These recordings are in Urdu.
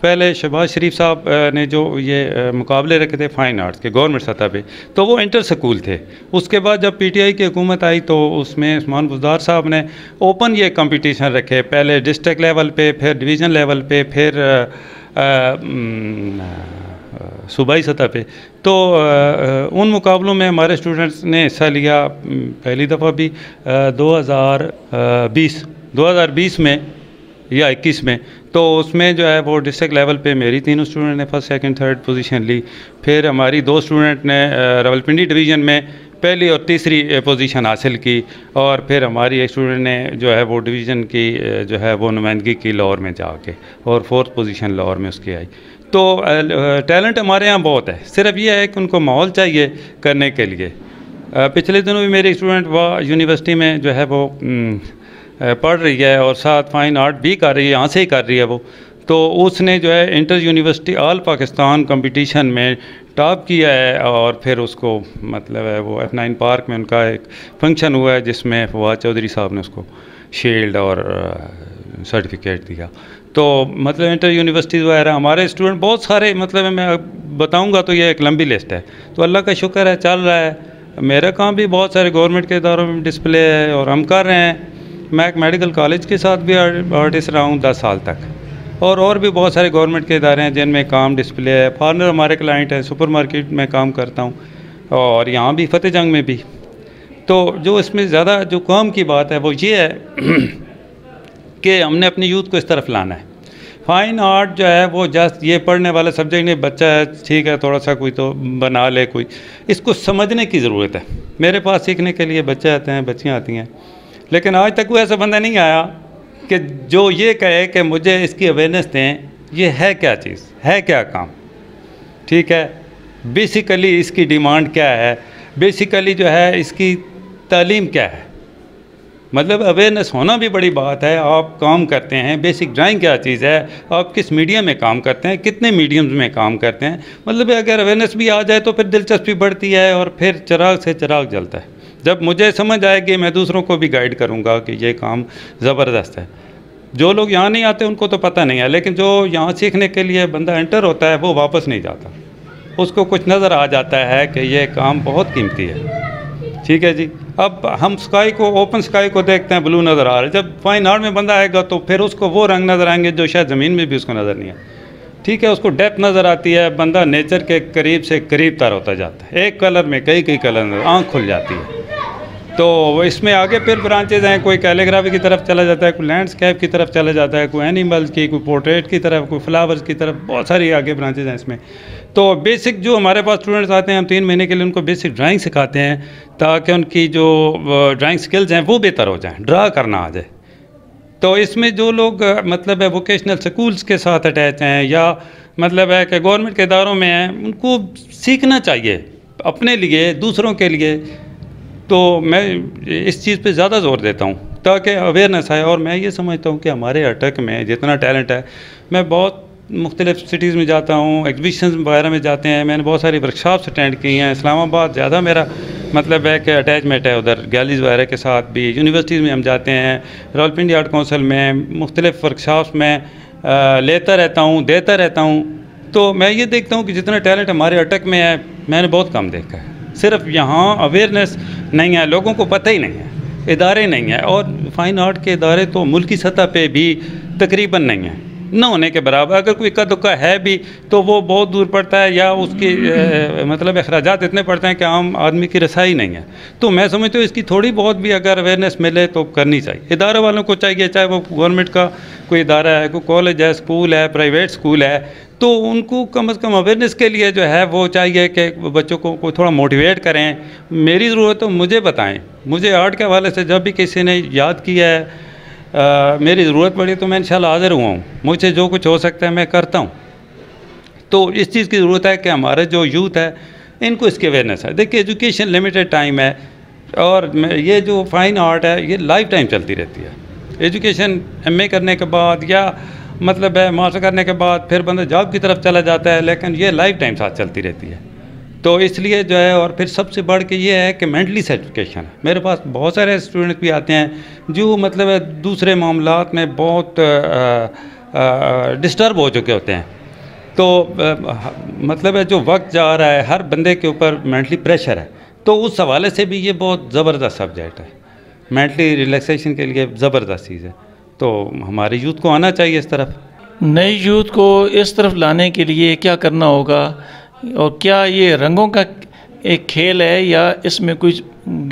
پہلے شہباز شریف صاحب نے جو یہ مقابلے رکھے تھے فائن آرٹس کے گورنمنٹ سطح پہ، تو وہ انٹر سکول تھے. اس کے بعد جب پی ٹی آئی کی حکومت آئی تو اس میں عثمان بزدار صاحب نے اوپن یہ کمپٹیشن رکھے، پہلے ڈسٹرکٹ لیول پہ، پھر ڈویژن لیول پہ، پھر صوبائی سطح پہ. تو ان مقابلوں میں ہمارے اسٹوڈنٹس نے حصہ لیا پہلی دفعہ بھی 2020 میں یا 21 میں. تو اس میں جو ہے وہ ڈسٹرکٹ لیول پہ میری 3 اسٹوڈنٹ نے فرسٹ سیکنڈ تھرڈ پوزیشن لی. پھر ہماری 2 اسٹوڈنٹ نے راولپنڈی ڈویژن میں پہلی اور تیسری پوزیشن حاصل کی. اور پھر ہماری ایک اسٹوڈنٹ نے جو ہے وہ ڈویژن کی جو ہے وہ نمائندگی کی لاہور میں جا کے، اور 4th پوزیشن لاہور میں اس کی آئی. تو ٹیلنٹ ہمارے یہاں بہت ہے، صرف یہ ہے کہ ان کو ماحول چاہیے کرنے کے لیے. پچھلے دنوں بھی میری اسٹوڈنٹ وہ یونیورسٹی میں جو ہے وہ پڑھ رہی ہے اور ساتھ فائن آرٹ بھی کر رہی ہے، یہاں سے ہی کر رہی ہے وہ. تو اس نے جو ہے انٹر یونیورسٹی آل پاکستان کمپٹیشن میں ٹاپ کیا ہے. اور پھر اس کو مطلب ہے وہ F9 پارک میں ان کا ایک فنکشن ہوا ہے جس میں فواد چودھری صاحب نے اس کو شیلڈ اور سرٹیفکیٹ دیا. تو مطلب انٹر یونیورسٹیز وغیرہ ہمارے اسٹوڈنٹ بہت سارے، مطلب میں بتاؤں گا تو یہ ایک لمبی لسٹ ہے. تو اللہ کا شکر ہے چل رہا ہے. میرا کام بھی بہت سارے گورنمنٹ کے اداروں میں ڈسپلے ہے اور ہم کر رہے ہیں. میں ایک میڈیکل کالج کے ساتھ بھی آرٹسٹ رہا ہوں 10 سال تک. اور بھی بہت سارے گورنمنٹ کے ادارے ہیں جن میں کام ڈسپلے ہے. فارنر ہمارے کلائنٹ ہے، سپر مارکیٹ میں کام کرتا ہوں، اور یہاں بھی فتح جنگ میں بھی. تو جو اس میں زیادہ جو کام کی بات ہے وہ یہ ہے کہ ہم نے اپنی یوتھ کو اس طرف لانا ہے. فائن آرٹ جو ہے وہ جسٹ یہ پڑھنے والا سبجیکٹ نہیں، بچہ ہے ٹھیک ہے تھوڑا سا کوئی تو بنا لے، کوئی اس کو سمجھنے کی ضرورت ہے. میرے پاس سیکھنے کے لیے بچے آتے ہیں، بچیاں آتی ہیں، لیکن آج تک کوئی ایسا بندہ نہیں آیا کہ جو یہ کہے کہ مجھے اس کی اویئرنیس دیں، یہ ہے کیا چیز، ہے کیا کام. ٹھیک ہے، بیسیکلی اس کی ڈیمانڈ کیا ہے، بیسیکلی جو ہے اس کی تعلیم کیا ہے. مطلب اویئرنیس ہونا بھی بڑی بات ہے. آپ کام کرتے ہیں، بیسک ڈرائنگ کیا چیز ہے، آپ کس میڈیم میں کام کرتے ہیں، کتنے میڈیمز میں کام کرتے ہیں. مطلب اگر اویئرنیس بھی آ جائے تو پھر دلچسپی بڑھتی ہے اور پھر چراغ سے چراغ جلتا ہے. جب مجھے سمجھ آئے گی میں دوسروں کو بھی گائیڈ کروں گا کہ یہ کام زبردست ہے. جو لوگ یہاں نہیں آتے ان کو تو پتہ نہیں ہے، لیکن جو یہاں سیکھنے کے لیے بندہ انٹر ہوتا ہے وہ واپس نہیں جاتا. اس کو کچھ نظر آ جاتا ہے کہ یہ کام بہت قیمتی ہے. ٹھیک ہے جی. اب ہم سکائی کو، اوپن سکائی کو دیکھتے ہیں، بلو نظر آ رہا ہے. جب فائن آرٹ میں بندہ آئے گا تو پھر اس کو وہ رنگ نظر آئیں گے جو شاید زمین میں بھی اس کو نظر نہیں آئے. ٹھیک ہے، اس کو ڈیپتھ نظر آتی ہے. بندہ نیچر کے قریب سے قریب تر ہوتا جاتا ہے. ایک کلر میں کئی کلر نظر، آنکھ کھل جاتی ہے. تو اس میں آگے پھر برانچز ہیں، کوئی کیلیگرافی کی طرف چلا جاتا ہے، کوئی لینڈسکیپ کی طرف چلا جاتا ہے، کوئی اینیملز کی، کوئی پورٹریٹ کی طرف، کوئی فلاورز کی طرف. بہت ساری آگے برانچز ہیں اس میں. تو بیسک جو ہمارے پاس اسٹوڈنٹس آتے ہیں، ہم 3 مہینے کے لیے ان کو بیسک ڈرائنگ سکھاتے ہیں تاکہ ان کی جو ڈرائنگ سکلز ہیں وہ بہتر ہو جائیں، ڈرا کرنا آ جائے. تو اس میں جو لوگ مطلب ہے ووکیشنل سکولز کے ساتھ اٹیچ ہیں یا مطلب ہے کہ گورنمنٹ کے اداروں میں ہیں، ان کو سیکھنا چاہیے اپنے لیے، دوسروں کے لیے. تو میں اس چیز پہ زیادہ زور دیتا ہوں تاکہ اویئرنیس آئے. اور میں یہ سمجھتا ہوں کہ ہمارے اٹک میں جتنا ٹیلنٹ ہے، میں بہت مختلف سٹیز میں جاتا ہوں، ایگزیبیشنز وغیرہ میں جاتے ہیں. میں نے بہت ساری ورکشاپس اٹینڈ کی ہیں. اسلام آباد زیادہ میرا مطلب ہے کہ اٹیچمنٹ ہے ادھر، گیلریز وغیرہ کے ساتھ بھی. یونیورسٹیز میں ہم جاتے ہیں، راولپنڈی آرٹ کونسل میں مختلف ورکشاپس میں لیتا رہتا ہوں، دیتا رہتا ہوں. تو میں یہ دیکھتا ہوں کہ جتنا ٹیلنٹ ہمارے اٹک میں ہے میں نے بہت کم دیکھا ہے. صرف یہاں اویئرنیس نہیں ہے، لوگوں کو پتہ ہی نہیں ہے، ادارے نہیں ہیں. اور فائن آرٹ کے ادارے تو ملکی سطح پہ بھی تقریباً نہیں ہیں، نہ ہونے کے برابر. اگر کوئی اکا دکا ہے بھی تو وہ بہت دور پڑتا ہے، یا اس کی مطلب اخراجات اتنے پڑتے ہیں کہ عام آدمی کی رسائی نہیں ہے. تو میں سمجھتا ہوں اس کی تھوڑی بہت بھی اگر اویئرنیس ملے تو کرنی چاہیے. اداروں والوں کو چاہیے، چاہے وہ گورنمنٹ کا کوئی ادارہ ہے، کوئی کالج ہے، اسکول ہے، پرائیویٹ اسکول ہے، تو ان کو کم از کم اویئرنیس کے لیے جو ہے وہ چاہیے کہ بچوں کو تھوڑا موٹیویٹ کریں. میری ضرورت تو مجھے بتائیں. مجھے آرٹ کے حوالے سے جب بھی کسی نے یاد کیا ہے، میری ضرورت پڑی تو میں انشاءاللہ حاضر ہوا ہوں. مجھے جو کچھ ہو سکتا ہے میں کرتا ہوں. تو اس چیز کی ضرورت ہے کہ ہمارے جو یوتھ ہے ان کو اس کی اویئرنیس ہے. دیکھیے ایجوکیشن لمیٹڈ ٹائم ہے، اور یہ جو فائن آرٹ ہے یہ لائف ٹائم چلتی رہتی ہے. ایجوکیشن MA کرنے کے بعد یا مطلب ہے ماسٹر کرنے کے بعد پھر بندہ جاب کی طرف چلا جاتا ہے، لیکن یہ لائف ٹائم ساتھ چلتی رہتی ہے. تو اس لیے جو ہے، اور پھر سب سے بڑھ کے یہ ہے کہ مینٹلی سیٹسفیکشن ہے. میرے پاس بہت سارے اسٹوڈنٹ بھی آتے ہیں جو مطلب ہے دوسرے معاملات میں بہت ڈسٹرب ہو چکے ہوتے ہیں. تو مطلب ہے جو وقت جا رہا ہے ہر بندے کے اوپر مینٹلی پریشر ہے, تو اس حوالے سے بھی یہ بہت زبردست سبجیکٹ ہے, مینٹلی ریلیکسیشن کے لیے زبردست چیز ہے. تو ہمارے یوتھ کو آنا چاہیے اس طرف. نئی یوتھ کو اس طرف لانے کے لیے کیا کرنا ہوگا, اور کیا یہ رنگوں کا ایک کھیل ہے یا اس میں کچھ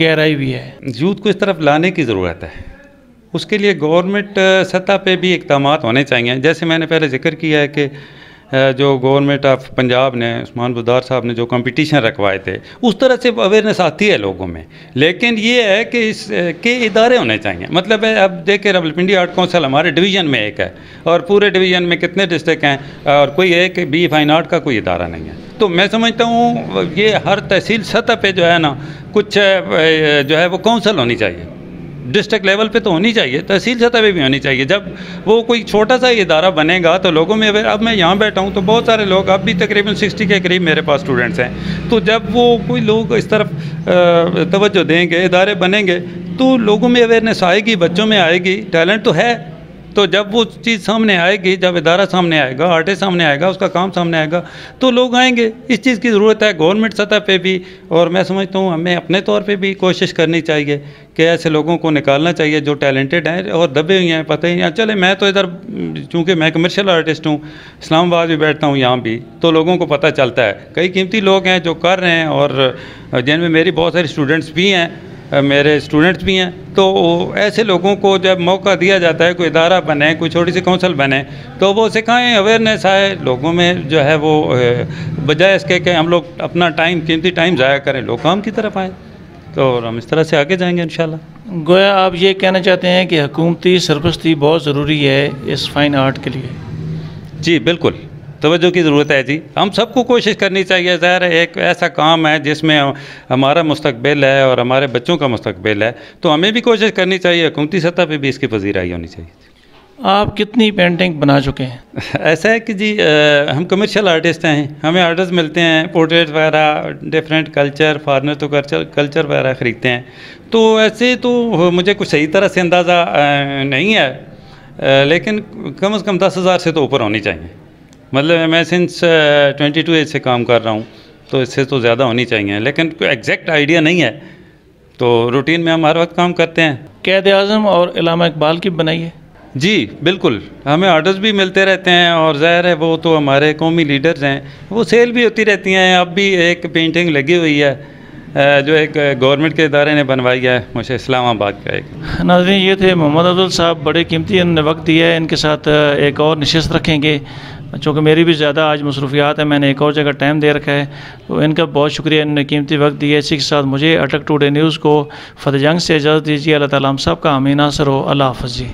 گہرائی بھی ہے؟ یوتھ کو اس طرف لانے کی ضرورت ہے. اس کے لیے گورنمنٹ سطح پہ بھی اقدامات ہونے چاہیے. جیسے میں نے پہلے ذکر کیا ہے کہ جو گورنمنٹ آف پنجاب نے, عثمان بزدار صاحب نے جو کمپٹیشن رکھوائے تھے, اس طرح سے اویئرنیس آتی ہے لوگوں میں. لیکن یہ ہے کہ اس کے ادارے ہونے چاہیے. مطلب ہے اب دیکھیں راولپنڈی آرٹ کونسل ہمارے ڈویژن میں ایک ہے, اور پورے ڈویژن میں کتنے ڈسٹرکٹ ہیں, اور کوئی ایک بی فائن آرٹ کا کوئی ادارہ نہیں ہے. تو میں سمجھتا ہوں یہ ہر تحصیل سطح پہ جو ہے نا کچھ جو ہے وہ کونسل ہونی چاہیے. ڈسٹرکٹ لیول پہ تو ہونی چاہیے, تحصیل سطح پہ بھی ہونی چاہیے. جب وہ کوئی چھوٹا سا ادارہ بنے گا تو لوگوں میں, اب میں یہاں بیٹھا ہوں تو بہت سارے لوگ, اب بھی تقریباً 60 کے قریب میرے پاس اسٹوڈنٹس ہیں. تو جب وہ کوئی لوگ اس طرف توجہ دیں گے, ادارے بنیں گے, تو لوگوں میں اویئرنیس آئے گی, بچوں میں آئے گی. ٹیلنٹ تو ہے, تو جب وہ چیز سامنے آئے گی, جب ادارہ سامنے آئے گا, آرٹسٹ سامنے آئے گا, اس کا کام سامنے آئے گا, تو لوگ آئیں گے. اس چیز کی ضرورت ہے گورنمنٹ سطح پہ بھی, اور میں سمجھتا ہوں ہمیں اپنے طور پہ بھی کوشش کرنی چاہیے کہ ایسے لوگوں کو نکالنا چاہیے جو ٹیلنٹڈ ہیں اور دبے ہوئے ہیں. پتہ ہی چلے, میں تو ادھر چونکہ میں کمرشل آرٹسٹ ہوں, اسلام آباد بھی بیٹھتا ہوں یہاں بھی, تو لوگوں کو پتہ چلتا ہے. کئی قیمتی لوگ ہیں جو کر رہے ہیں, اور جن میں میری بہت ساری اسٹوڈنٹس بھی ہیں, میرے اسٹوڈنٹس بھی ہیں. تو ایسے لوگوں کو جب موقع دیا جاتا ہے, کوئی ادارہ بنے, کوئی چھوٹی سی کونسل بنے, تو وہ سکھائیں, اویئرنیس آئے لوگوں میں جو ہے وہ, بجائے اس کے کہ ہم لوگ اپنا ٹائم, قیمتی ٹائم ضائع کریں, لوگ کام کی طرف آئیں, تو ہم اس طرح سے آگے جائیں گے انشاءاللہ. گویا آپ یہ کہنا چاہتے ہیں کہ حکومتی سرپرستی بہت ضروری ہے اس فائن آرٹ کے لیے؟ جی بالکل, توجہ کی ضرورت ہے جی. ہم سب کو کوشش کرنی چاہیے. ظاہر ہے ایک ایسا کام ہے جس میں ہمارا مستقبل ہے اور ہمارے بچوں کا مستقبل ہے, تو ہمیں بھی کوشش کرنی چاہیے, حکومتی سطح پہ بھی اس کی پذیرائی ہونی چاہیے. آپ کتنی پینٹنگ بنا چکے ہیں؟ ایسا ہے کہ جی ہم کمرشل آرٹسٹ ہیں, ہمیں آرڈرز ملتے ہیں, پورٹریٹ وغیرہ, ڈفرینٹ کلچر, فارنر تو کلچر وغیرہ خریدتے ہیں. تو ایسے تو مجھے کچھ صحیح طرح سے اندازہ نہیں ہے, لیکن کم از کم 10,000 سے تو اوپر ہونی چاہیے. مطلب میں سنس 22 ایج سے کام کر رہا ہوں, تو اس سے تو زیادہ ہونی چاہیے, لیکن کوئی ایگزیکٹ آئیڈیا نہیں ہے. تو روٹین میں ہم ہر وقت کام کرتے ہیں. قائد اعظم اور علامہ اقبال کی بنائی ہے؟ جی بالکل, ہمیں آرڈرز بھی ملتے رہتے ہیں, اور ظاہر ہے وہ تو ہمارے قومی لیڈرز ہیں, وہ سیل بھی ہوتی رہتی ہیں. اب بھی ایک پینٹنگ لگی ہوئی ہے جو ایک گورنمنٹ کے ادارے نے بنوائی ہے, مجھے اسلام آباد کا. ایک ناظرین, یہ تھے محمد افضل صاحب, بڑے قیمتی انہوں نے وقت دیا ہے. ان کے ساتھ ایک اور نشست رکھیں گے, چونکہ میری بھی زیادہ آج مصروفیات ہیں, میں نے ایک اور جگہ ٹائم دے رکھا ہے. تو ان کا بہت شکریہ, انہوں نے قیمتی وقت دیا. اسی کے ساتھ مجھے اٹک ٹوڈے نیوز کو فتح جنگ سے اجازت دیجیے. اللہ تعالیٰ ہم سب کا آمین ناصر ہو. اللہ حافظ جی.